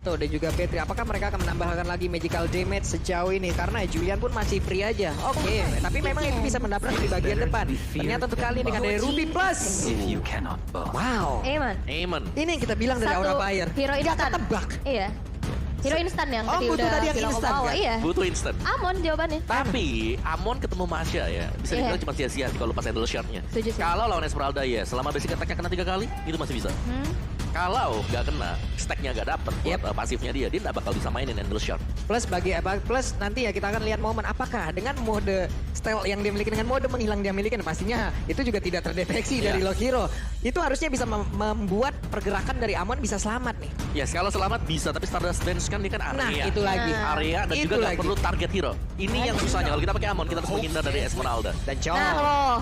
Tuh, dan juga Petri, apakah mereka akan menambahkan lagi magical damage sejauh ini? Karena Julian pun masih free aja. Oke, tapi memang itu bisa menabrak di bagian depan. Ternyata untuk kali ini dengan dari Ruby Plus. Wow. Amen. Ini yang kita bilang dari Aura Fire. Hero instan. Ketebak. Iya. Hero instan yang Oh, tadi butuh udah tadi yang bilang instan, Om Awa. kan? Iya. Butuh instant. Amon jawabannya. Tapi Amon ketemu Masya ya, bisa dibilang cuma sia-sia kalau pas handle shotnya. Setuju sih. Kalau lawan Esmeralda ya, selama basic attack-nya kena 3 kali, itu masih bisa. Kalau nggak kena, stack-nya nggak dapet buat pasifnya dia nggak bakal bisa mainin handle shot. Plus plus nanti ya kita akan lihat momen apakah dengan mode style yang dia miliki dengan mode menghilang dia miliki, dan pastinya itu juga tidak terdeteksi dari Lock Hero. Itu harusnya bisa membuat pergerakan dari Amon bisa selamat nih. Yes, kalau selamat bisa, tapi Stardust Dance kan dia kan area. Nah, itu lagi. Area dan Itu juga nggak lagi. perlu target hero. Ini yang susahnya, kalau kita pakai Amon, kita harus menghindar dari Esmeralda. Dan cowok. Nah, loh.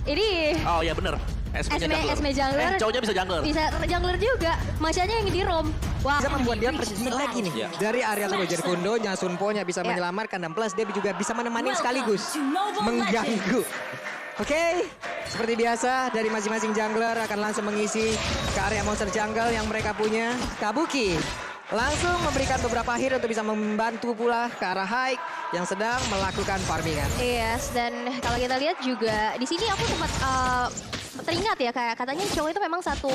Ini Oh ya bener, Esme jungler. Cowoknya bisa jungler. Bisa jungler juga. Masyanya yang di roam. Wah. Bisa membuat dia persisnya lagi nih. Iya. Dari area tuh jadi Kundonya, Sunpo-nya bisa menyelamatkan, dan plus dia juga bisa menemani sekaligus mengganggu. Oke, seperti biasa dari masing-masing jungler akan langsung mengisi ke area monster jungle yang mereka punya. Kabuki langsung memberikan beberapa hit untuk bisa membantu pula ke arah Haik yang sedang melakukan farmingan. Yes, dan kalau kita lihat juga di sini aku sempat teringat ya, kayak katanya cowok itu memang satu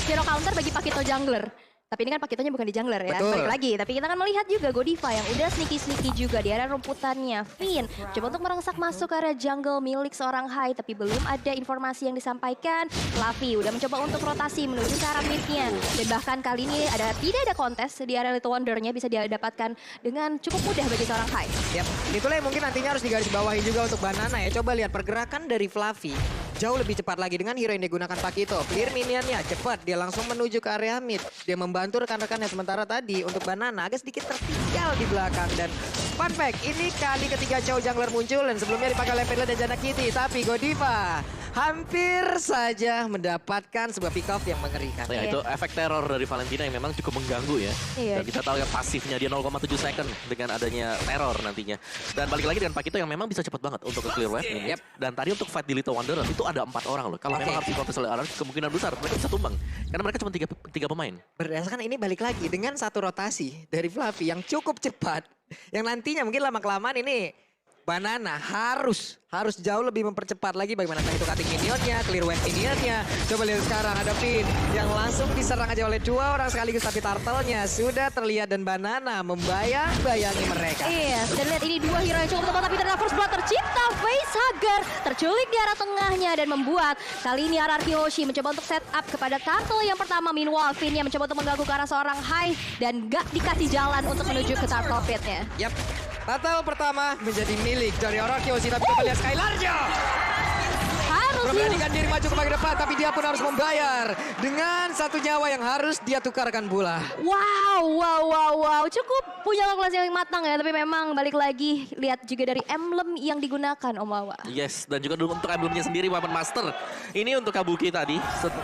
hero counter bagi Pakito jungler. Tapi ini kan Pakitonya bukan di jungler ya, Betul. balik lagi. Tapi kita akan melihat juga Godiva yang udah sneaky-sneaky juga di area rumputannya. Finn coba untuk merangsak masuk ke area jungle milik seorang Hai, tapi belum ada informasi yang disampaikan. Lavi udah mencoba untuk rotasi menuju ke arah midnya. Dan bahkan kali ini tidak ada kontes di area Little Wonder-nya bisa didapatkan dengan cukup mudah bagi seorang Hai. Yap, itulah yang mungkin nantinya harus digarisbawahi juga untuk Banana ya. Coba lihat pergerakan dari Fluffy jauh lebih cepat lagi dengan hero yang digunakan Pakito. Clear minionnya cepat, dia langsung menuju ke area mid. Dia membantu rekan-rekannya, sementara tadi untuk Banana agak sedikit tertinggal di belakang. Dan fun fact, ini kali ketiga Chow jungler muncul dan sebelumnya dipakai oleh Pedla dan Jana Kitty. Tapi Godiva hampir saja mendapatkan sebuah pick off yang mengerikan. Ya, itu efek teror dari Valentina yang memang cukup mengganggu ya. Iya. Dan kita tahu ya pasifnya dia 0,7 second dengan adanya teror nantinya. Dan balik lagi dengan Pakito yang memang bisa cepat banget untuk ke clear wave ini. Dan tadi untuk fight di Little Wanderer itu ada 4 orang loh. Kalau memang harus dikontes oleh Aran, kemungkinan besar mereka bisa tumbang. Karena mereka cuma 3 pemain. Berdasarkan ini balik lagi dengan satu rotasi dari Fluffy yang cukup cepat. Yang nantinya mungkin lama-kelamaan ini Banana harus jauh lebih mempercepat lagi bagaimana itu cutting minionnya, clear wave minionnya. Coba lihat sekarang ada Finn yang langsung diserang aja oleh 2 orang sekaligus, tapi turtle-nya sudah terlihat dan Banana membayang-bayangi mereka. Iya, dan lihat ini 2 hero yang cukup tepat, tapi ternyata first blood tercipta. Facehugger terculik di arah tengahnya dan membuat kali ini RRQ Hoshi mencoba untuk set up kepada turtle yang pertama. Meanwhile, Finn yang mencoba untuk mengganggu ke arah seorang Hai dan gak dikasih jalan untuk menuju ke turtle pit-nya. Yap. Turtle pertama menjadi milik dari orang Kyoshi, tapi kita lihat Skylarnya Harus memberanikan diri maju ke bagian depan, tapi dia pun harus membayar dengan 1 nyawa yang harus dia tukarkan pula. Wow. Cukup punya kalkulasi yang matang ya, tapi memang balik lagi lihat juga dari emblem yang digunakan Om Wawa. Yes, dan juga untuk emblemnya sendiri Weapon Master. Ini untuk Kabuki tadi,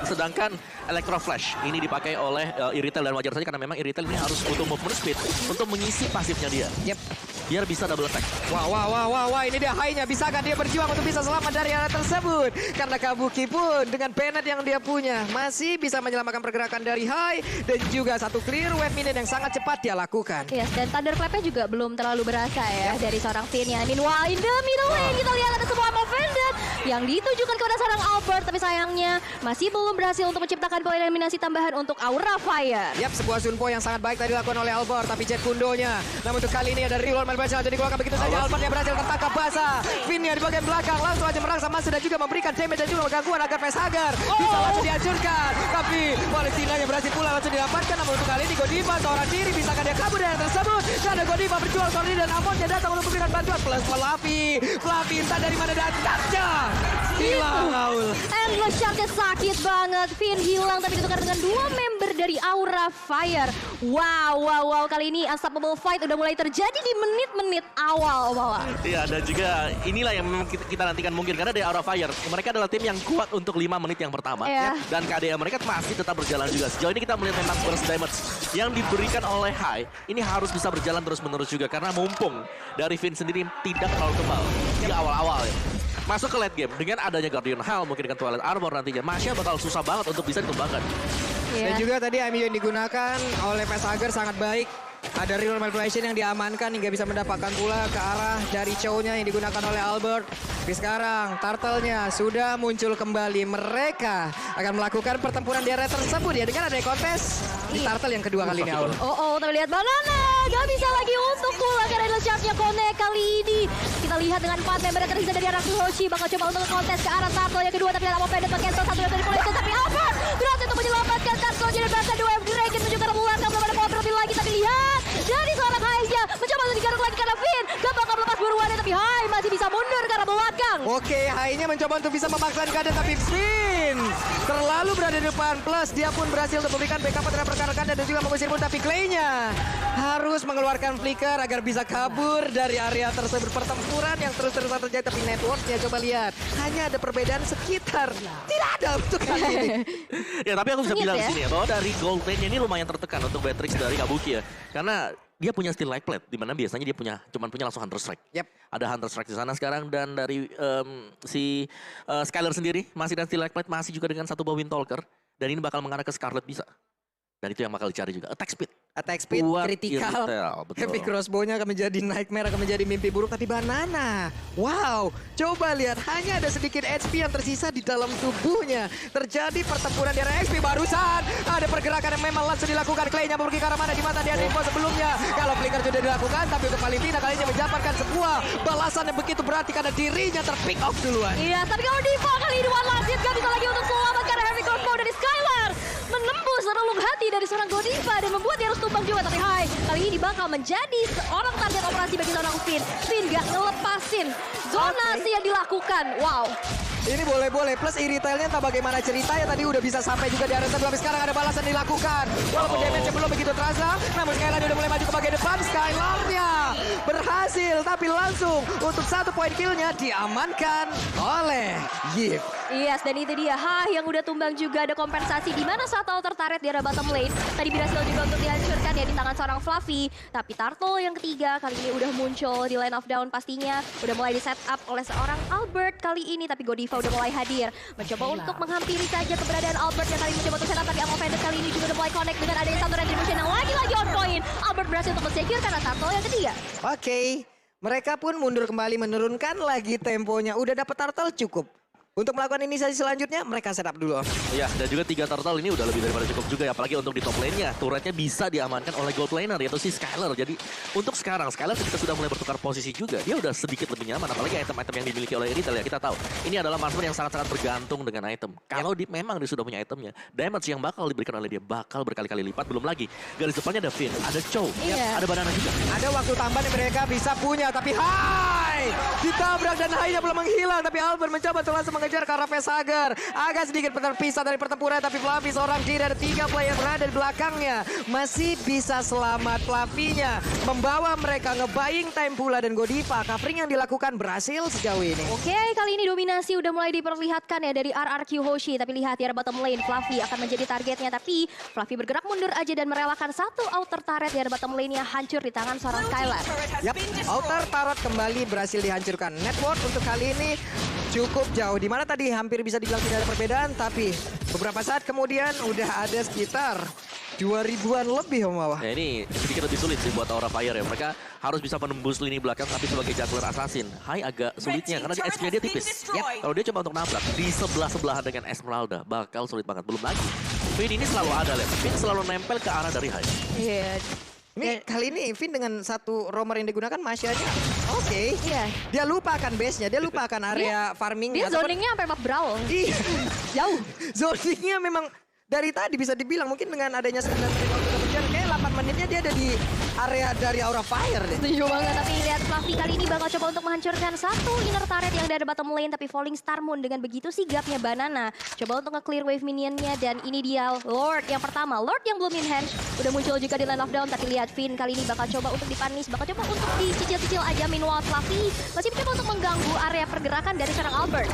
sedangkan Electro Flash ini dipakai oleh Iritel, dan wajar saja karena memang Iritel ini harus butuh movement speed untuk mengisi pasifnya dia. Yep. Biar bisa double attack. Wah, ini dia Hai-nya. Bisakah dia berjuang untuk bisa selamat dari area tersebut? Karena Kabuki pun dengan Bennett yang dia punya masih bisa menyelamatkan pergerakan dari Hai, dan juga satu clear wave minion yang sangat cepat dia lakukan. Yes, dan Thunderclap-nya juga belum terlalu berasa ya dari seorang Finn ya. Meanwhile, in the middle lane kita lihat ada sebuah Vendetta yang ditujukan kepada seorang Albert, tapi sayangnya masih belum berhasil untuk menciptakan poin eliminasi tambahan untuk Aura Fire. Yap, sebuah Sunpo yang sangat baik tadi dilakukan oleh Albert, tapi Jet Kundonya. Namun untuk kali ini ada reroll main berhasil jadi dikeluarkan begitu saja. Albert yang berhasil tertangkap basah. Finn-nya di bagian belakang langsung aja merangsak masuk dan juga memberikan damage dan juga gangguan agar Facehugger bisa langsung dihancurkan. Tapi Valentina yang berhasil pula langsung didapatkan. Namun untuk kali ini Godiva seorang diri, bisakah dia kabur dari tersebut? Karena Godiva berjuang sendiri dan Amon yang datang untuk memberikan bantuan. Plus Fluffy entah dari mana datangnya. Hilang Aul. Endless Shot-nya sakit banget. Finn hilang tapi ditukar dengan 2 member dari Aura Fire. Wow. Kali ini unstoppable fight udah mulai terjadi di menit-menit awal. Iya, dan juga inilah yang memang kita nantikan mungkin. Karena dari Aura Fire, mereka adalah tim yang kuat untuk 5 menit yang pertama. Iya. Dan KDA mereka masih tetap berjalan juga. Sejauh ini kita melihat memang burst damage yang diberikan oleh Hai. Ini harus bisa berjalan terus-menerus juga. Karena mumpung dari Finn sendiri tidak terlalu tebal di awal-awal ya. Masuk ke late game dengan adanya Guardian Hell, mungkin dengan Twilight Armor nantinya, Masya bakal susah banget untuk bisa dikembangkan. Dan juga tadi MU yang digunakan oleh Vesager sangat baik. Ada real manipulation yang diamankan hingga bisa mendapatkan pula ke arah dari Chow-nya yang digunakan oleh Albert. Tapi sekarang Turtle-nya sudah muncul kembali. Mereka akan melakukan pertempuran di area tersebut ya dengan adanya kontes di Turtle yang kedua kali ini. Tapi lihat Banana gak bisa lagi untuk pulang karena adalah charge-nya Connect kali ini. Kita lihat dengan 4 member yang tersisa dari arah Hoshi bakal coba untuk kontes ke arah Turtle yang kedua, tapi Lamo Pendek cancel satu dari Collection, tapi Albert berhasil untuk menyelamatkan Turtle jadi berhasil 2 F Dragon menuju ke arah belakang, belum ada counter lebih lagi, tapi lihat dari seorang Hai-nya mencoba untuk digaruk lagi karena Finn gak bakal melepas buruannya, tapi Hai masih bisa mundur ke arah belakang. Oke, Hai-nya mencoba untuk bisa memaksakan keadaan, tapi Finn terlalu berada di depan, plus dia pun berhasil untuk memberikan backup terhadap rekan-rekan dan juga mengusir pun, tapi Clay-nya harus mengeluarkan flicker agar bisa kabur dari area tersebut. Pertempuran yang terus-terusan terjadi, tapi networknya coba lihat hanya ada perbedaan sekitar, tidak ada untuk kali ini. Ya tapi aku bisa bilang di sini ya, bahwa dari gold lane-nya ini lumayan tertekan untuk Beatrix dari Kabuki ya. Karena dia punya steel light plate, di mana biasanya dia cuman punya langsung Hunter Strike. Ada Hunter Strike di sana sekarang, dan dari si Skylar sendiri masih dan steel light plate, masih juga dengan 1 buah Wind Talker. Dan ini bakal mengarah ke Scarlet bisa. Dan itu yang bakal dicari juga. Attack speed, kritikal. Heavy crossbow-nya akan menjadi nightmare, akan menjadi mimpi buruk. Tapi Banana, wow, coba lihat hanya ada sedikit HP yang tersisa di dalam tubuhnya. Terjadi pertempuran di area HP barusan. Ada pergerakan yang memang langsung dilakukan. Clay-nya pergi ke arah mana, di mana dia ada info sebelumnya. Kalau flicker sudah dilakukan, tapi untuk Valentina kali ini mendapatkan sebuah balasan yang begitu berarti karena dirinya terpick off duluan. Iya, tapi kalau Diva kali ini one last hit gak bisa lagi untuk selamat karena heavy crossbow dari Skylar menembus relung hati dari seorang Godiva dan membuat dia harus tumbang juga. Tapi Hai kali ini bakal menjadi seorang target operasi bagi seorang Finn. Finn gak ngelepasin zonasi yang dilakukan. Wow. Ini boleh-boleh, plus e-retailnya entah bagaimana ceritanya tadi udah bisa sampai juga di area sebelum, tapi sekarang ada balasan dilakukan. Walaupun damage belum begitu terasa, namun Skylar udah mulai maju ke bagian depan. Skylar-nya berhasil, tapi langsung untuk 1 poin kill-nya diamankan oleh Yip. Yes, dan itu dia Hai yang udah tumbang juga. Ada kompensasi di mana satu outer turret di area bottom lane tadi berhasil juga untuk dihancurkan ya di tangan seorang Fluffy. Tapi Turtle yang ketiga kali ini udah muncul di line of down, pastinya udah mulai di set up oleh seorang Albert kali ini, tapi Godiva udah mulai hadir mencoba untuk menghampiri saja keberadaan Albert yang kali ini mencoba untuk set up, tapi Amo Pendek kali ini juga udah mulai connect dengan adanya satu retribution yang lagi-lagi on point. Albert berhasil untuk men-secure karena Turtle yang ketiga. Oke, mereka pun mundur kembali, menurunkan lagi temponya. Udah dapet Turtle cukup. Untuk melakukan inisiasi selanjutnya, mereka setup dulu. Iya, dan juga 3 turtle ini udah lebih daripada cukup juga ya. Apalagi untuk di top lane-nya, turretnya bisa diamankan oleh gold laner, yaitu si Skylar. Jadi untuk sekarang, Skylar ketika sudah mulai bertukar posisi juga, dia udah sedikit lebih nyaman. Apalagi item-item yang dimiliki oleh Retail ya, kita tahu. Ini adalah marksman yang sangat-sangat bergantung dengan item. Kalau memang dia sudah punya itemnya, damage yang bakal diberikan oleh dia bakal berkali-kali lipat. Belum lagi, garis depannya ada Finn, ada Chow, ada Banana juga. Ada waktu tambahan yang mereka bisa punya, tapi Hai! Ditabrak dan Hai-nya belum menghilang. Tapi Albert mencoba untuk langsung mengejar ke arah Vesager. Agak sedikit terpisah dari pertempuran, tapi Fluffy seorang diri, ada 3 player berada di belakangnya. Masih bisa selamat. Fluffy-nya membawa mereka nge-buying time pula, dan Godiva covering yang dilakukan berhasil sejauh ini. Oke, kali ini dominasi udah mulai diperlihatkan ya dari RRQ Hoshi. Tapi lihat di area bottom lane, Fluffy akan menjadi targetnya. Tapi Fluffy bergerak mundur aja dan merelakan satu outer turret di area bottom lane-nya hancur di tangan seorang Skylar. Yap, outer turret kembali berhasil dihancurkan. Network untuk kali ini cukup jauh. Dimana tadi hampir bisa dibilang tidak ada perbedaan, tapi beberapa saat kemudian udah ada sekitar 2000-an lebih Om Mawah. Ya ini sedikit lebih sulit sih buat Aura Fire ya. Mereka harus bisa menembus lini belakang, tapi sebagai jungler assassin, Hai agak sulitnya karena HP-nya dia tipis. Kalau dia coba untuk nabrak di sebelah-sebelahan dengan Esmeralda, bakal sulit banget. Belum lagi, Finn ini selalu ada, Finn selalu nempel ke arah dari Hai. Iya. Ini kali ini Finn dengan satu roamer yang digunakan masih aja. Oke. Dia lupa akan base-nya, dia lupa akan area farming-nya. Dia zoningnya sampai 4 brawl. Iya. Jauh. Zoningnya memang dari tadi bisa dibilang mungkin dengan adanya 9 menit kayak 8 menitnya dia ada di area dari Aura Fire deh. Setuju banget, tapi lihat Fluffy kali ini bakal coba untuk menghancurkan satu inner turret yang dari bottom lane, tapi Falling Star Moon dengan begitu sigapnya Banana coba untuk nge-clear wave minionnya, dan ini dia Lord yang pertama. Lord yang belum in-hand udah muncul juga di line of down, tapi lihat Finn kali ini bakal coba untuk dipanis, bakal coba untuk dicicil-cicil aja. Meanwhile Fluffy masih mencoba untuk mengganggu area pergerakan dari seorang Albert.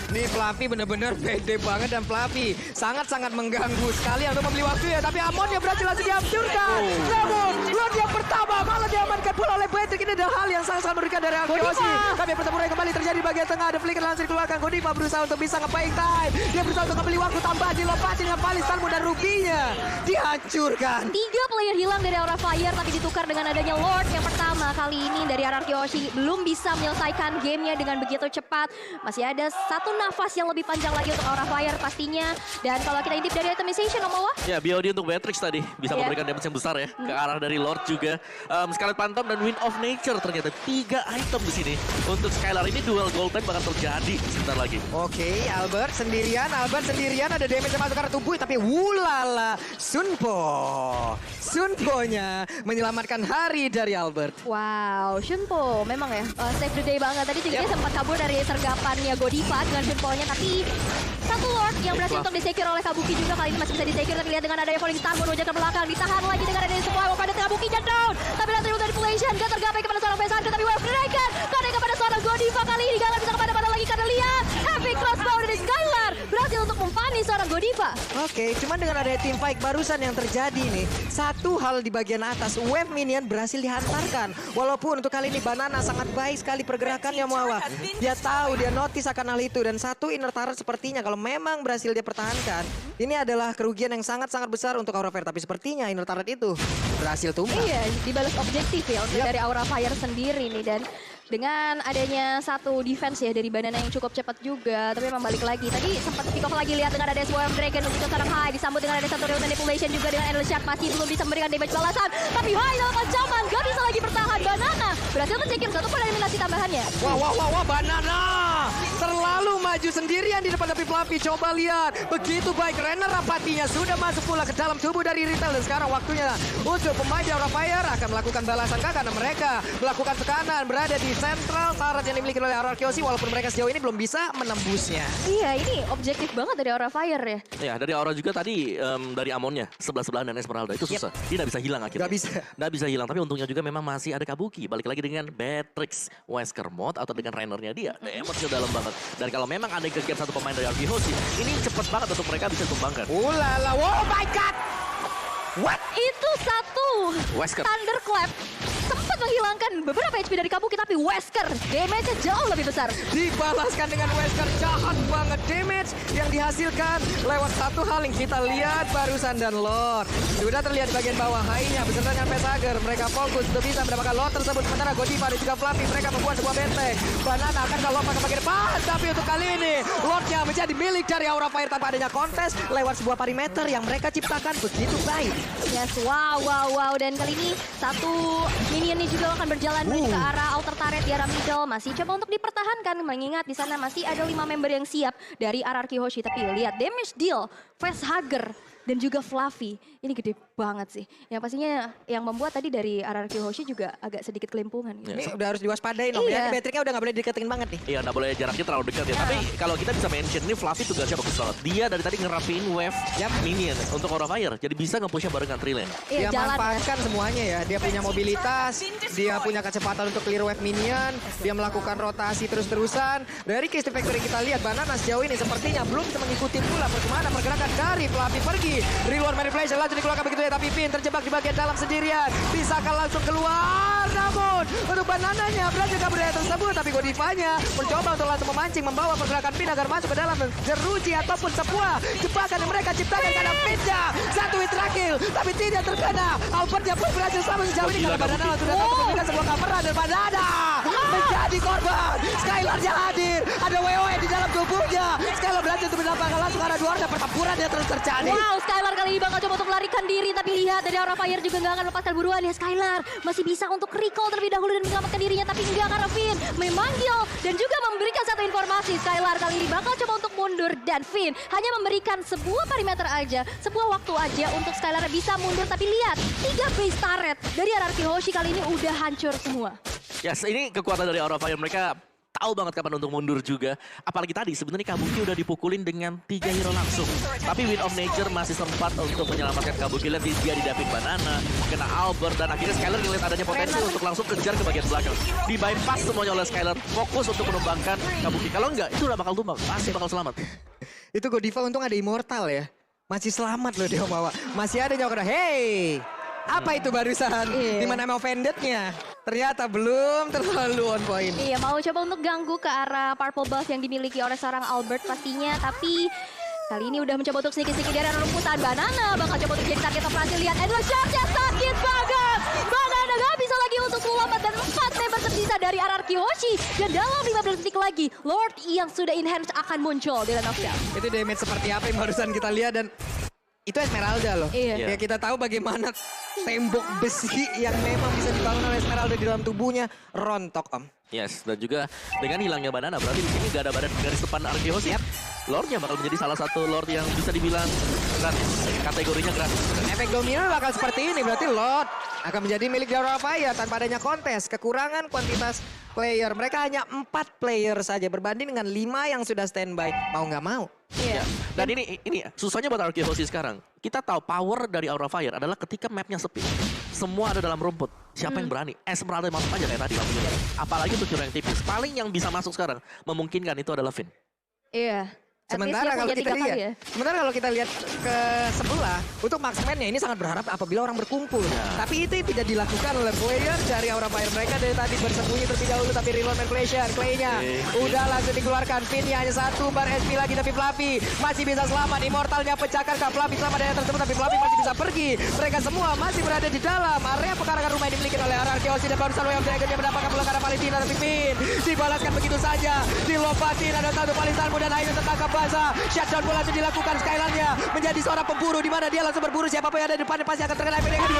Nih Fluffy bener-bener pede banget, dan Fluffy sangat-sangat mengganggu sekali untuk membeli waktu ya. Tapi Amonnya berhasil langsung dihancurkan. Namun Lord yang pertama malah diamankan pula oleh Patrick, ini adalah hal yang sangat-sangat mengerikan dari Arkeosi. Tapi pertempuran kembali terjadi di bagian tengah. Ada flicker langsung dikeluarkan. Godiva berusaha untuk bisa nge-paying time. Dia berusaha untuk membeli waktu tambah. Dilompatin dengan Palistan dan ruginya dihancurkan. 3 player hilang dari Aura Fire tapi ditukar dengan adanya Lord yang pertama kali ini dari Arkeoshi belum bisa menyelesaikan gamenya dengan begitu cepat. Masih ada satu nafas yang lebih panjang lagi untuk Aura Fire pastinya. Dan kalau kita intip dari itemization, Omawa. Ya, BOD untuk Beatrix tadi bisa memberikan damage yang besar ya ke arah dari Lord juga. Scarlet Phantom dan Wind of Nature ternyata 3 item di sini. Untuk Skylar ini dual gold time bakal terjadi sebentar lagi. Oke, Albert sendirian ada damage yang masuk ke arah tubuh, tapi wulala, Sunpo-nya menyelamatkan hari dari Albert. Wow, Shunpo memang ya save the day banget. Tadi juga dia sempat kabur dari sergapannya Godiva dengan Shunpo-nya, tapi satu Lord yang berhasil untuk di-secure oleh Kabuki juga kali ini masih bisa di-secure, tapi lihat dengan adanya Falling Star menuju ke belakang, ditahan lagi dengan adanya semua pada Kabuki-nya down. Tapi lihat dari manipulation, gak tergapai kepada seorang Pesan, tapi wave menaikkan karena kepada seorang Godiva kali ini gak bisa kepada-pada lagi karena lihat Heavy Crossbow dari Skylar berhasil untuk memfani seorang Godiva. Oke, cuman dengan adanya team fight barusan yang terjadi nih, satu hal di bagian atas, wave minion berhasil dihantarkan. Walaupun untuk kali ini Banana sangat baik sekali pergerakannya Muawa. Dia tahu, dia notice akan hal itu. Dan satu inner turret sepertinya kalau memang berhasil dia pertahankan, ini adalah kerugian yang sangat-sangat besar untuk Aura Fire. Tapi sepertinya inner turret itu berhasil tumbang. Iya, dibalas objektif ya untuk dari Aura Fire sendiri nih. Dan dengan adanya satu defense ya dari Banana yang cukup cepat juga, tapi memang balik lagi. Tadi sempat pick off lagi, lihat dengan ada Swarm Dragon untuk seorang High, disambut dengan ada satu Real Manipulation juga dengan Endless Shard, masih belum bisa memberikan damage balasan. Tapi High dalam ancaman, gak bisa lagi bertahan. Banana berhasil mencekir satu pada eliminasi tambahannya. Wah, Banana terlalu maju sendirian di depan tapi Fluffy. Coba lihat, begitu baik Renner Rapatinya sudah masuk pula ke dalam tubuh dari Retail. Dan sekarang waktunya untuk pemain di Aura Fire akan melakukan balasan karena mereka melakukan tekanan berada di sentral turret yang dimiliki oleh Arkeoshi, walaupun mereka sejauh ini belum bisa menembusnya. Iya, ini objektif banget dari Aura Fire ya. Ya, dari Aura juga tadi dari Amonnya sebelah-sebelahan dan Esmeralda itu susah. Dia nggak bisa hilang akhirnya. Nggak bisa hilang, tapi untungnya juga memang masih ada Kabuki. Balik lagi dengan Beatrix, Wesker Mode atau dengan Rainernya dia. Damage-nya dalam banget. Dan kalau memang ada yang satu pemain dari Arkeoshi, ini cepet banget untuk mereka bisa tumbangkan. Ulala, oh my god! What? Itu satu Wesker. Thunderclap sempat menghilangkan beberapa HP dari Kabuki, tapi Wesker damage-nya jauh lebih besar. Dibalaskan dengan Wesker, jahat banget damage yang dihasilkan lewat satu hal yang kita lihat barusan. Dan Lord sudah terlihat bagian bawah high-nya beserta dengan Pesager. Mereka fokus untuk bisa mendapatkan Lord tersebut, sementara Godiva dan juga Fluffy mereka membuat sebuah benteng. Banana akan lompat ke bagian depan, tapi untuk kali ini Lordnya menjadi milik dari Aura Fire tanpa adanya kontes lewat sebuah perimeter yang mereka ciptakan begitu baik. Yes, wow. Dan kali ini satu minion ini juga akan berjalan menuju ke arah outer turret di arah middle. Masih coba untuk dipertahankan, mengingat di sana masih ada 5 member yang siap dari RRQ Hoshi. Tapi lihat damage deal, Facehugger dan juga Fluffy. Ini gede banget sih. Yang pastinya yang membuat tadi dari RRQ Hoshi juga agak sedikit kelimpungan. Gitu. Ini udah harus diwaspadain Om ya. Beatrix-nya udah gak boleh diketin banget nih. Iya, nggak boleh jaraknya terlalu dekat ya. Tapi kalau kita bisa mention ini Fluffy tugasnya bagus banget. Dia dari tadi ngerapiin wave minion untuk Aura Fire. Jadi bisa nge-pushnya barengan Trilane. Dia manfaatkan semuanya ya. Dia punya mobilitas, dia punya kecepatan untuk clear wave minion, dia melakukan rotasi terus-terusan. Dari case factor yang kita lihat, Banana sejauh ini sepertinya belum bisa mengikuti pula bagaimana pergerakan dari Fluffy pergi. Reload manipulation langsung dikeluarkan begitu ya, tapi Finn terjebak di bagian dalam sendirian. Bisakah langsung keluar? Namun untuk Banananya berhasil kabur dari tersebut, tapi Godivanya mencoba untuk langsung memancing, membawa pergerakan Finn agar masuk ke dalam jeruji ataupun sebuah jebakan yang mereka ciptakan karena Finnnya satu hit terakhir, tapi tidak terkena. Albertnya pun berhasil selamat sejauh ini karena Banana sudah dapat memberikan sebuah coveran dan Banana menjadi korban. Skylar-nya hadir, ada WoE di dalam tubuhnya. Skylar berhasil untuk mendapatkan langsung arah dua, dan pertempurannya terus terjadi. Wow, Skylar kali ini bakal coba untuk melarikan diri, tapi lihat dari Aura Fire juga nggak akan lepaskan buruan ya. Skylar masih bisa untuk recall terlebih dahulu dan menyelamatkan dirinya, tapi enggak karena Finn memanggil dan juga memberikan satu informasi. Skylar kali ini bakal coba untuk mundur dan Finn hanya memberikan sebuah perimeter aja, sebuah waktu aja untuk Skylar bisa mundur, tapi lihat 3 base turret dari RRQ Hoshi kali ini udah hancur semua. Yes, ini kekuatan dari Aura Fire. Mereka tahu banget kapan untuk mundur juga. Apalagi tadi sebenarnya Kabuki udah dipukulin dengan 3 hero langsung. Tapi Wind of Nature masih sempat untuk menyelamatkan Kabuki. Lihat dia didapin Banana, kena Albert, dan akhirnya Skylar ngeliat adanya potensi untuk langsung kejar ke bagian belakang. Di bypass semuanya oleh Skylar, fokus untuk menumbangkan Kabuki. Kalau enggak, itu udah bakal tumbang, pasti bakal selamat. Itu Godiva untung ada Immortal ya. Masih selamat loh dia bawa. Masih ada nyawa. Hey, apa itu barusan? Dimana emang offended-nya? ternyata belum terlalu on point. Iya, mau coba untuk ganggu ke arah purple buff yang dimiliki oleh seorang Albert pastinya. Tapi kali ini udah mencoba untuk sedikit-sedikit dari arah rumputan. Banana bakal coba untuk jadi target operasi. Lihat endless shotnya sakit banget. Banana gak bisa lagi untuk selamat. Dan 4 member tersisa dari RRQ Hoshi. Dan dalam 15 detik lagi, Lord yang sudah enhance akan muncul di Land of Death. Itu damage seperti apa yang barusan kita lihat dan itu Esmeralda loh. Iya. Ya kita tahu bagaimana tembok besi yang memang bisa dibangun oleh Esmeralda di dalam tubuhnya rontok om. Yes, dan juga dengan hilangnya Banana berarti di sini gak ada badan garis depan Arkeos. Yap. Lordnya bakal menjadi salah satu Lord yang bisa dibilang gratis. Kategorinya gratis. Efek domino bakal seperti ini berarti Lord akan menjadi milik Aura Fire tanpa adanya kontes. Kekurangan kuantitas player. Mereka hanya 4 player saja berbanding dengan 5 yang sudah standby. Mau nggak mau. Iya. Dan ini susahnya buat Arkeos sekarang. Kita tahu power dari Aura Fire adalah ketika mapnya sepi. Semua ada dalam rumput. Siapa yang berani? Esmeralda masuk aja kayak tadi. Apalagi untuk hero yang tipis. Paling yang bisa masuk sekarang memungkinkan itu adalah Finn. Iya. Sementara kalau kita lihat ke sebelah untuk marksman-nya ini sangat berharap apabila orang berkumpul. Tapi itu tidak dilakukan oleh player dari Aura Fire. Mereka dari tadi bersembunyi terlebih dahulu tapi reload manipulation. Clay-nya udah langsung dikeluarkan. Finn-nya hanya 1 bar SP lagi tapi Fluffy masih bisa selamat. Immortalnya pecahkan ke Fluffy selamat dari tersebut tapi Fluffy masih bisa pergi. Mereka semua masih berada di dalam area pekarangan rumah yang dimiliki oleh RRQ Hoshi dan barusan Way of Dragon mendapatkan bola ke arah Valentina tapi Finn dibalaskan begitu saja. Dilompatin ada satu Palisanmu dan akhirnya tertangkap basah. Shutdown bola itu dilakukan Skylarnya menjadi seorang pemburu di mana dia langsung berburu siapapun yang ada di depannya pasti akan terkena efek negatif.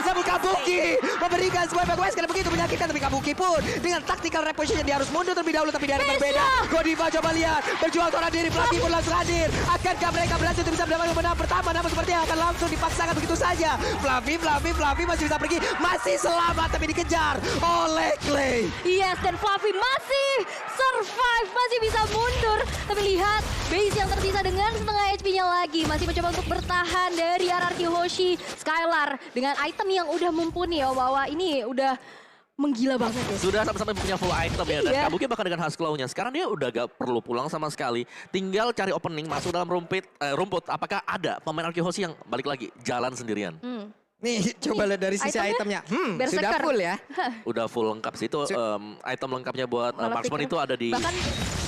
Namun Kabuki memberikan sebuah efek karena begitu menyakitkan tapi Kabuki pun dengan tactical reposition dia harus mundur terlebih dahulu tapi dari berbeda. Godiva coba lihat berjuang seorang diri Fluffy pun langsung hadir. Akankah mereka berhasil untuk bisa mendapatkan menang pertama namun sepertinya akan langsung dipaksakan begitu saja. Fluffy masih bisa pergi masih selamat tapi dikejar oleh Clay. Yes, dan Fluffy masih survive, masih bisa mundur. Tapi lihat, base yang tersisa dengan setengah HP-nya lagi. Masih mencoba untuk bertahan dari RRQ Hoshi. Skylar dengan item yang udah mumpuni ya. Bahwa ini udah menggila banget ya. Sudah sampai punya full item ya. Dan Iya. Kabuki bahkan dengan Husk Claw-nya. Sekarang dia udah gak perlu pulang sama sekali. Tinggal cari opening masuk dalam rumput. Apakah ada pemain RRQ Hoshi yang balik lagi jalan sendirian? Nih coba lihat dari sisi itemnya. Sudah Berserker. full ya. Udah full lengkap sih. Itu item lengkapnya buat Malah marksman pikir. itu ada di Bahkan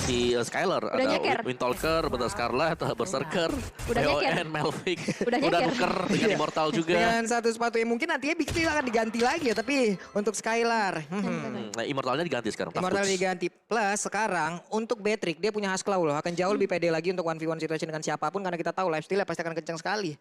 si Skylar. udah nyeker. Ada Windtalker, betul Scarlet, Berserker, Udah nyeker. PON, Melvik. Udah Udah nyeker. nuker dengan Immortal juga. Dengan satu sepatu yang mungkin nantinya Bigti akan diganti lagi ya. Tapi untuk Skylar. Nah, Immortalnya diganti sekarang. Immortal Tough Boots. diganti. Plus sekarang untuk Beatrix dia punya Husk Claw loh. Akan jauh lebih pede lagi untuk 1v1 situation dengan siapapun. Karena kita tahu lifesteal pasti akan kencang sekali.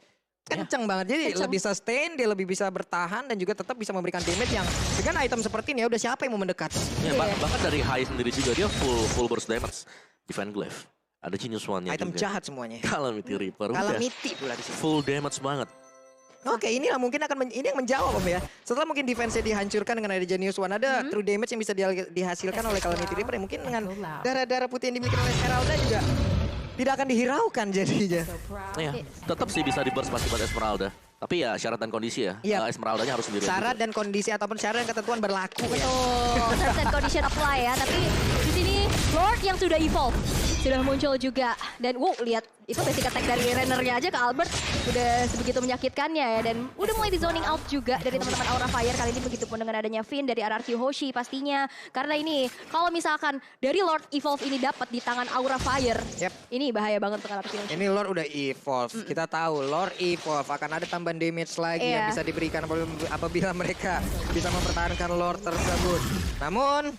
Kencang banget. Jadi Kencang. lebih sustain, dia lebih bisa bertahan dan juga tetap bisa memberikan damage yang dengan item seperti ini ya udah siapa yang mau mendekat. Ya, bahkan dari High sendiri juga dia full burst damage. Defend Glaive. Ada Genius One-nya Item juga. jahat semuanya. Calamity Reaper. Udah. Calamity pula di sini. Full damage banget. Oke, inilah mungkin akan ini yang menjawab Om ya. Setelah mungkin defense-nya dihancurkan dengan ada Genius One, ada true damage yang bisa dihasilkan oleh Calamity Reaper. Mungkin dengan darah-darah putih yang dimiliki oleh Esmeralda juga tidak akan dihiraukan jadinya. Ya, tetap sih bisa di-burst pasti buat Esmeralda. Tapi ya syarat dan kondisi ya. Iya. Esmeraldanya harus sendirian. Syarat juga. dan kondisi ataupun syarat dan ketentuan berlaku ya. Betul, terms and condition apply ya. Tapi di sini Lord yang sudah evolve sudah muncul juga. Dan wow, lihat itu basic attack dari Renner-nya aja ke Albert udah sebegitu menyakitkannya ya. Dan udah mulai di zoning out juga dari teman-teman Aura Fire kali ini, begitu pun dengan adanya Finn dari RRQ Hoshi pastinya. Karena ini kalau misalkan dari Lord evolve ini dapat di tangan Aura Fire, ini bahaya banget untuk RRQ Hoshi. Ini Lord udah evolve. Kita tahu Lord evolve akan ada tambahan damage lagi yang bisa diberikan apabila mereka bisa mempertahankan Lord tersebut. Namun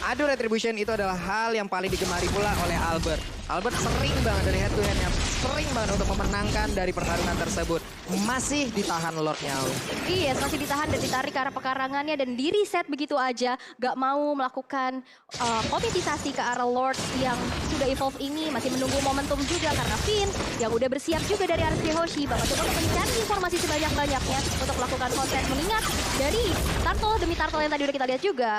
adu retribution itu adalah hal yang paling digemari pula oleh Albert. Albert sering banget dari head to hand-nya, sering banget untuk memenangkan dari pertarungan tersebut. Masih ditahan Lord-nya. Iya, masih ditahan dan ditarik ke arah pekarangannya dan di reset begitu aja. Gak mau melakukan komitisasi ke arah Lord yang sudah evolve ini. Masih menunggu momentum juga karena Finn yang udah bersiap juga dari RRQ Hoshi. Bakal coba untuk mencari informasi sebanyak-banyaknya untuk melakukan konten. Mengingat dari turtle demi turtle yang tadi udah kita lihat juga,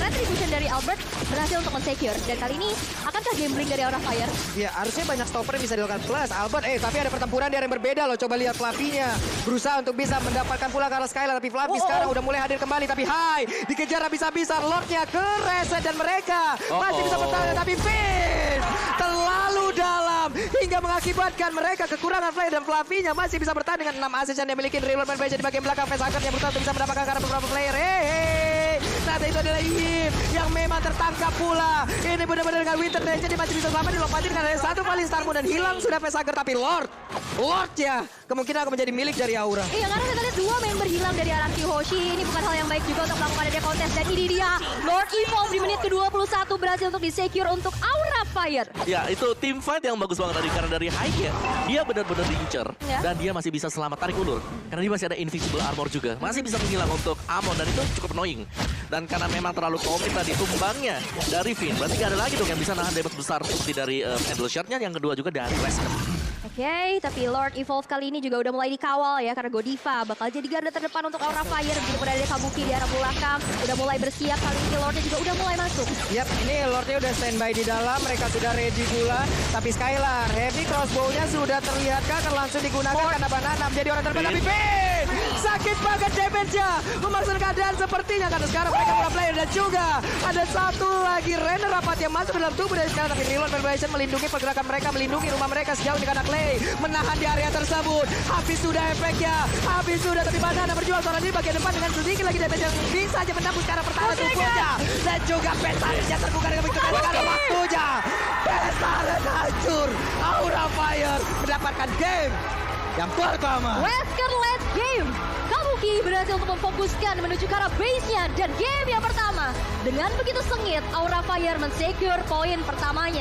retribution dari Albert berhasil untuk men-secure. Dan kali ini, akankah gambling dari Aura Fire? Ya, harusnya banyak stopper yang bisa dilakukan. Plus Albert, tapi ada pertempuran di area yang berbeda loh. Coba lihat Fluffy-nya. Berusaha untuk bisa mendapatkan pula ke arah Skylar. Tapi Fluffy sekarang udah mulai hadir kembali. Tapi dikejar habis-habisan. Lord-nya ke reset dan mereka masih bisa bertahan. Tapi Finn terlalu dalam. dalam hingga mengakibatkan mereka kekurangan player dan Flavinya masih bisa bertahan dengan 6 assist yang dimiliki Real Man Beja di bagian belakang. Facehugger yang berusaha untuk bisa mendapatkan karena beberapa player. Ternyata itu adalah Yip yang memang tertangkap pula. Ini benar-benar dengan Winter Danger dia masih bisa selamat dilompatin dengan ada satu paling Starmoon dan hilang sudah Facehugger, tapi Lord ya kemungkinan akan menjadi milik dari Aura. Iya, karena kita lihat 2 member hilang dari RRQ Hoshi. Ini bukan hal yang baik juga untuk melakukan ada kontes. Dan ini dia, Lord Evolve di menit ke-21 berhasil untuk di-secure untuk Aura Fire. Ya, itu team fight yang bagus banget tadi. Karena dari High-nya, dia benar-benar diincer. Ya. Dan dia masih bisa selamat tarik ulur. Karena dia masih ada invisible armor juga. Masih bisa menghilang untuk Amon. Dan itu cukup annoying. Dan karena memang terlalu komit tadi tumbangnya dari Finn. Berarti gak ada lagi dong yang bisa nahan damage besar seperti dari Endless Shard-nya. Yang kedua juga dari Rescue. Oke, tapi Lord Evolve kali ini juga udah mulai dikawal ya, karena Godiva bakal jadi garda terdepan untuk Aura Fire. Begitu pun ada Kabuki di arah belakang, udah mulai bersiap. Kali ini Lordnya juga udah mulai masuk. Yap, ini Lordnya udah standby di dalam, mereka sudah ready pula. Tapi Skylar, heavy crossbow-nya sudah terlihat akan langsung digunakan karena Banana menjadi orang terdepan. Tapi Finn, sakit banget damage-nya. Memaksa keadaan sepertinya karena sekarang mereka para player dan juga ada satu lagi Renner rapat yang masuk ke dalam tubuh dari sekarang. Tapi Real Vibration melindungi pergerakan mereka, melindungi rumah mereka sejauh di kanan Clay. Menahan di area tersebut. Habis sudah efeknya. Habis sudah, tapi Banana berjuang seorang diri bagian depan dengan sedikit lagi damage yang bisa aja menembus ke arah pertahanan tubuhnya. Dan juga Pesaresnya terbuka dengan begitu karena waktunya. Pesares hancur. Aura Fire mendapatkan game yang pertama. Wesker late game. Kabuki berhasil untuk memfokuskan menuju ke arah base-nya. Dan game yang pertama, dengan begitu sengit, Aura Fire men-secure poin pertamanya.